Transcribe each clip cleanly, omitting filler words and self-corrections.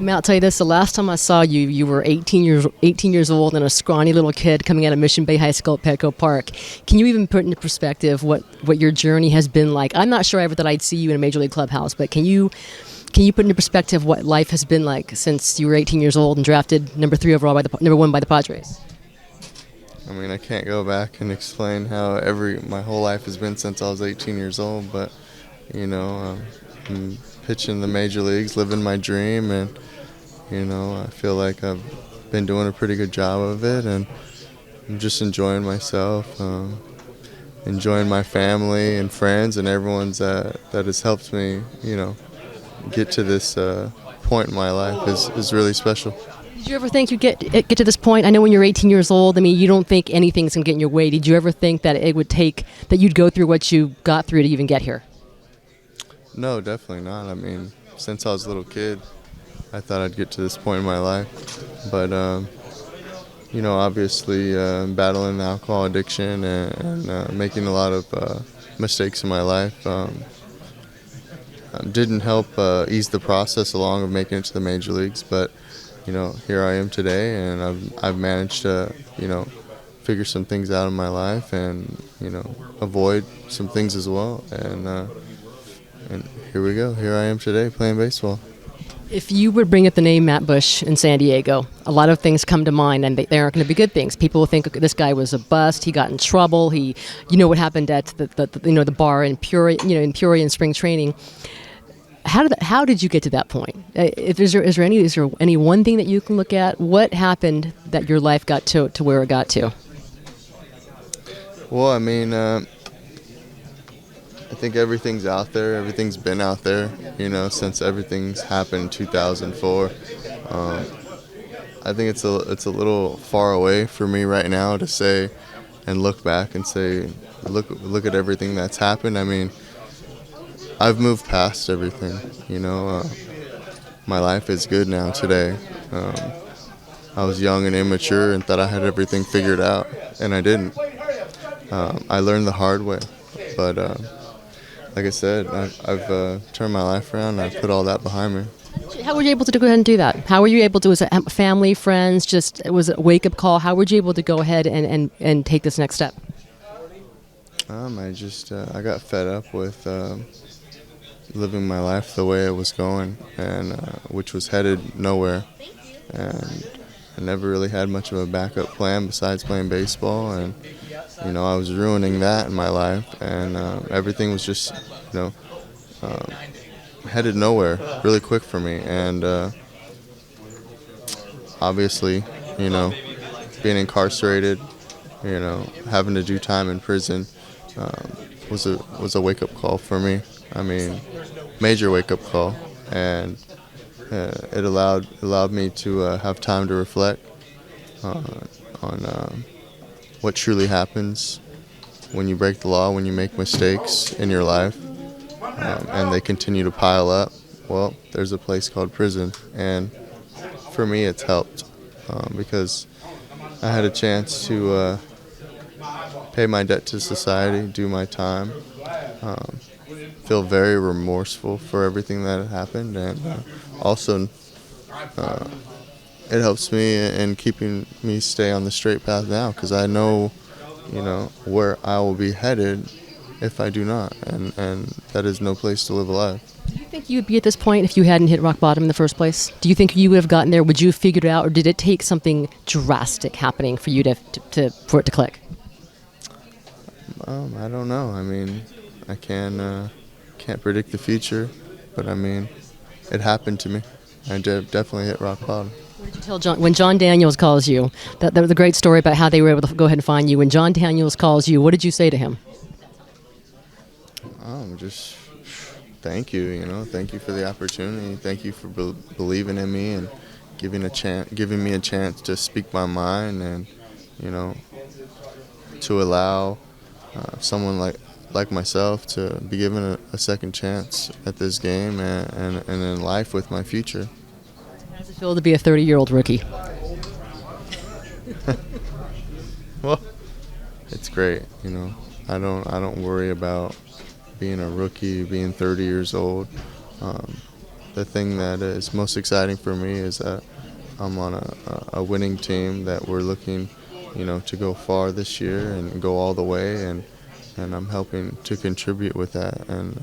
Matt, I'll tell you this: the last time I saw you, you were 18 years old and a scrawny little kid coming out of Mission Bay High School at Petco Park. Can you even put into perspective what your journey has been like? I'm not sure ever that I'd see you in a major league clubhouse, but can you put into perspective what life has been like since you were 18 years old and drafted number one by the Padres? I mean, I can't go back and explain how my whole life has been since I was 18 years old, but I'm pitching the major leagues, living my dream, and I feel like I've been doing a pretty good job of it, and I'm just enjoying myself, enjoying my family and friends and everyone's that has helped me, get to this point in my life is really special. Did you ever think you'd get to this point? I know when you're 18 years old, I mean, you don't think anything's going to get in your way. Did you ever think that it would take, that you'd go through what you got through to even get here? No, definitely not. I mean, since I was a little kid, I thought I'd get to this point in my life. But, obviously battling alcohol addiction and making a lot of mistakes in my life didn't help ease the process along of making it to the major leagues. But, here I am today, and I've managed to, figure some things out in my life and, avoid some things as well. And here we go. Here I am today playing baseball. If you would bring up the name Matt Bush in San Diego, a lot of things come to mind, and they aren't going to be good things. People will think this guy was a bust. He got in trouble. What happened at the bar in Peoria, in Peoria in spring training. How did you get to that point? Is there any one thing that you can look at? What happened that your life got to where it got to? Well, I mean, I think everything's out there. Everything's been out there, since everything's happened in 2004. I think it's a little far away for me right now to say and look back and say, look at everything that's happened. I mean, I've moved past everything, my life is good now today. I was young and immature and thought I had everything figured out, and I didn't. I learned the hard way, but like I said, I've turned my life around, and I've put all that behind me. How were you able to go ahead and do that? How were you able to, was it family, friends, was it a wake-up call? How were you able to go ahead and take this next step? I got fed up with living my life the way it was going, and which was headed nowhere. And I never really had much of a backup plan besides playing baseball, and I was ruining that in my life, and everything was just headed nowhere really quick for me. And obviously, being incarcerated, having to do time in prison was a wake-up call for me. I mean, major wake-up call, and it allowed me to have time to reflect on what truly happens when you break the law, when you make mistakes in your life, and they continue to pile up. Well, there's a place called prison, and for me it's helped because I had a chance to pay my debt to society, do my time, feel very remorseful for everything that had happened, and also it helps me in keeping me stay on the straight path now, because I know, where I will be headed if I do not, and that is no place to live a life. Do you think you'd be at this point if you hadn't hit rock bottom in the first place? Do you think you would have gotten there? Would you have figured it out, or did it take something drastic happening for you for it to click? I don't know. I mean, I can't predict the future, but I mean, it happened to me. I definitely hit rock bottom. What did you tell John when John Daniels calls you? That was a great story about how they were able to go ahead and find you. When John Daniels calls you, what did you say to him? Just thank you. Thank you for the opportunity. Thank you for believing in me and giving me a chance to speak my mind, and to allow someone like myself to be given a second chance at this game and in life with my future. How does it feel to be a 30-year-old rookie? Well, it's great. I don't worry about being a rookie, being 30 years old. the thing that is most exciting for me is that I'm on a winning team that we're looking, to go far this year and go all the way, and I'm helping to contribute with that. And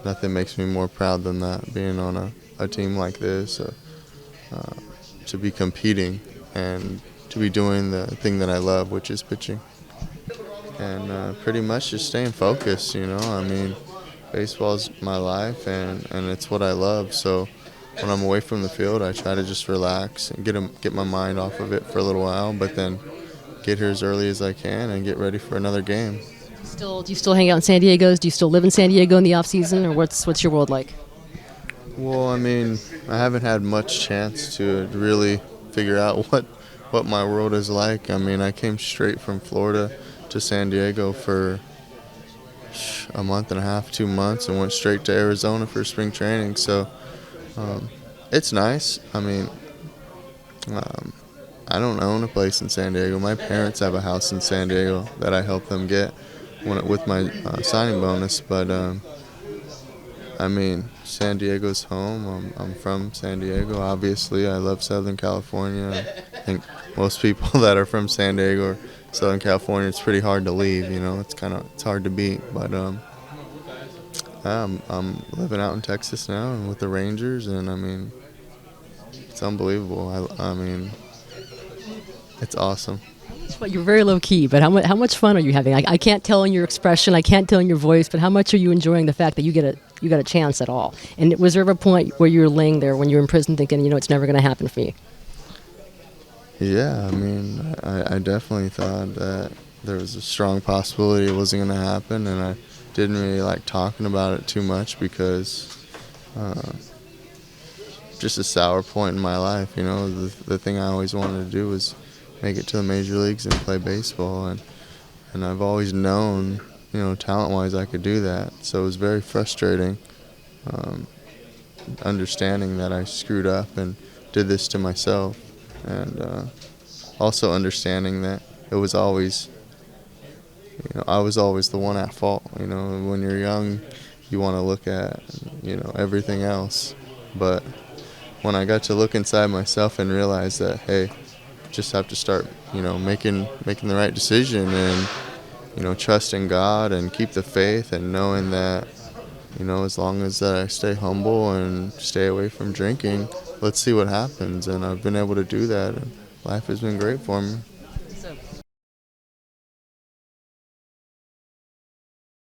nothing makes me more proud than that, being on a team like this, to be competing and to be doing the thing that I love, which is pitching. And pretty much just staying focused, I mean, baseball's my life, and it's what I love. So when I'm away from the field, I try to just relax and get my mind off of it for a little while, but then get here as early as I can and get ready for another game. Do you still hang out in San Diego? Do you still live in San Diego in the off season, or what's your world like? Well, I mean, I haven't had much chance to really figure out what my world is like. I mean, I came straight from Florida to San Diego for a month and a half, 2 months, and went straight to Arizona for spring training. So it's nice. I mean, I don't own a place in San Diego. My parents have a house in San Diego that I helped them get with my signing bonus. But I mean, San Diego's home. I'm from San Diego. Obviously, I love Southern California. I think most people that are from San Diego or Southern California, it's pretty hard to leave. It's hard to beat. But I'm living out in Texas now and with the Rangers, and I mean, it's unbelievable. I mean, it's awesome. Well, you're very low key, but how much fun are you having? I can't tell in your expression, I can't tell in your voice, but how much are you enjoying the fact that you got a chance at all? And was there ever a point where you were laying there when you were in prison thinking, it's never going to happen for me? Yeah, I mean, I definitely thought that there was a strong possibility it wasn't going to happen, and I didn't really like talking about it too much because just a sour point in my life. The thing I always wanted to do was make it to the major leagues and play baseball, and I've always known, talent-wise I could do that. So it was very frustrating, understanding that I screwed up and did this to myself, and also understanding that it was always, I was always the one at fault. When you're young, you want to look at, everything else, but when I got to look inside myself and realize that, hey, just have to start, making the right decision and, trusting God and keep the faith and knowing that, as long as I stay humble and stay away from drinking, let's see what happens. And I've been able to do that, and life has been great for me.